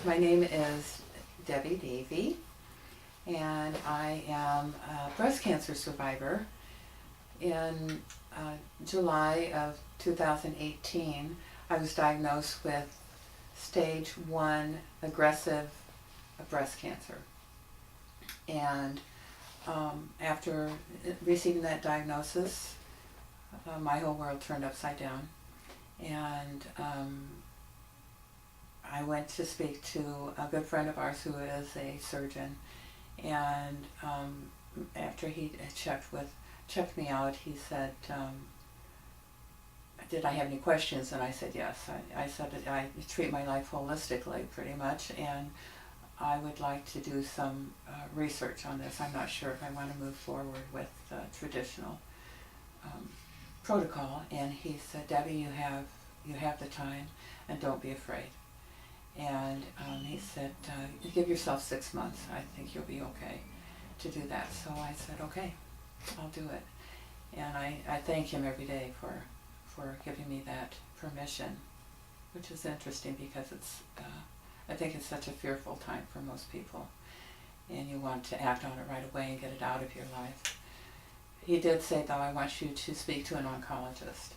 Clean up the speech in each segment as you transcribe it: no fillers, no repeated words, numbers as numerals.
My name is Debbie Davey, and I am a breast cancer survivor. In July of 2018, I was diagnosed with stage 1 aggressive breast cancer. And after receiving that diagnosis, my whole world turned upside down. And I went to speak to a good friend of ours who is a surgeon, and after he had checked me out, he said, did I have any questions? And I said yes. I said that I treat my life holistically pretty much, and I would like to do some research on this. I'm not sure if I want to move forward with traditional protocol. And he said, Debbie, you have the time, and don't be afraid. And he said, give yourself 6 months. I think you'll be okay to do that. So I said, okay, I'll do it. And I thank him every day for giving me that permission, which is interesting because I think it's such a fearful time for most people, and you want to act on it right away and get it out of your life. He did say, though, I want you to speak to an oncologist.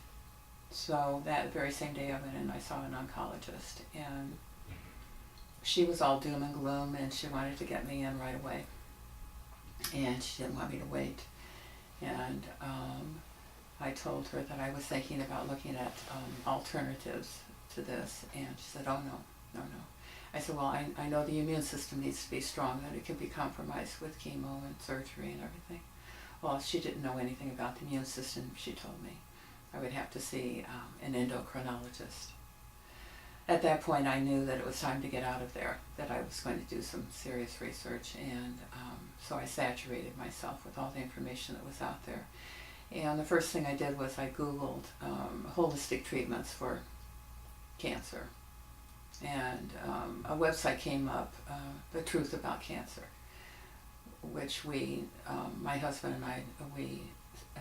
So that very same day I went in, I saw an oncologist, and she was all doom and gloom, and she wanted to get me in right away, and she didn't want me to wait. And I told her that I was thinking about looking at alternatives to this, and she said, oh no. I said, well, I know the immune system needs to be strong, that it can be compromised with chemo and surgery and everything. Well, she didn't know anything about the immune system, she told me. I would have to see an endocrinologist. At that point, I knew that it was time to get out of there, that I was going to do some serious research, and so I saturated myself with all the information that was out there. And the first thing I did was I Googled holistic treatments for cancer, and a website came up, The Truth About Cancer, which my husband and I, we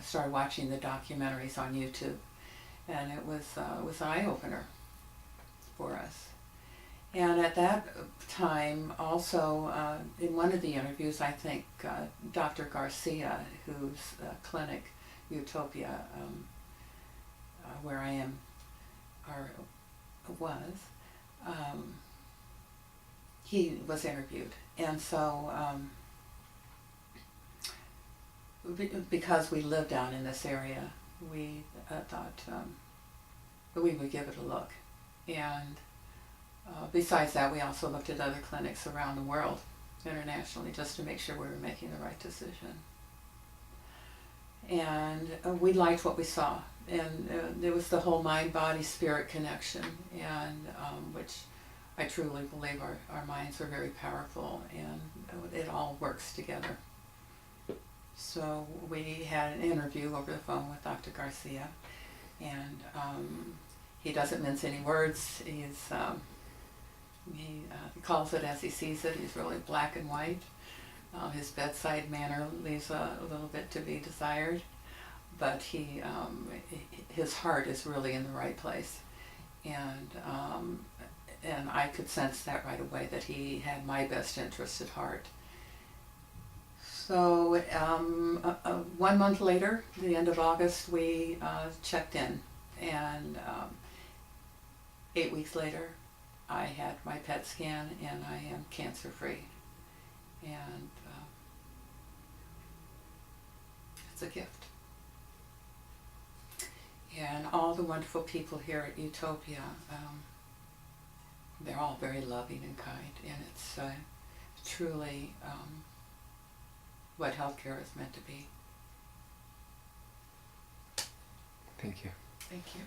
started watching the documentaries on YouTube, and it was an eye-opener for us. And at that time, also, in one of the interviews, I think Dr. Garcia, whose clinic, Utopia, where I am, he was interviewed. And so, because we live down in this area, we thought that we would give it a look. And besides that, we also looked at other clinics around the world, internationally, just to make sure we were making the right decision. And we liked what we saw, and there was the whole mind-body-spirit connection, and which I truly believe our minds are very powerful, and it all works together. So we had an interview over the phone with Dr. Garcia, and he doesn't mince any words. He calls it as he sees it. He's really black and white. His bedside manner leaves a little bit to be desired, but his heart is really in the right place, and I could sense that right away, that he had my best interest at heart. So 1 month later, the end of August, we checked in, and 8 weeks later, I had my PET scan, and I am cancer-free. And it's a gift. And all the wonderful people here at Utopia, they're all very loving and kind, and it's truly what healthcare is meant to be. Thank you. Thank you.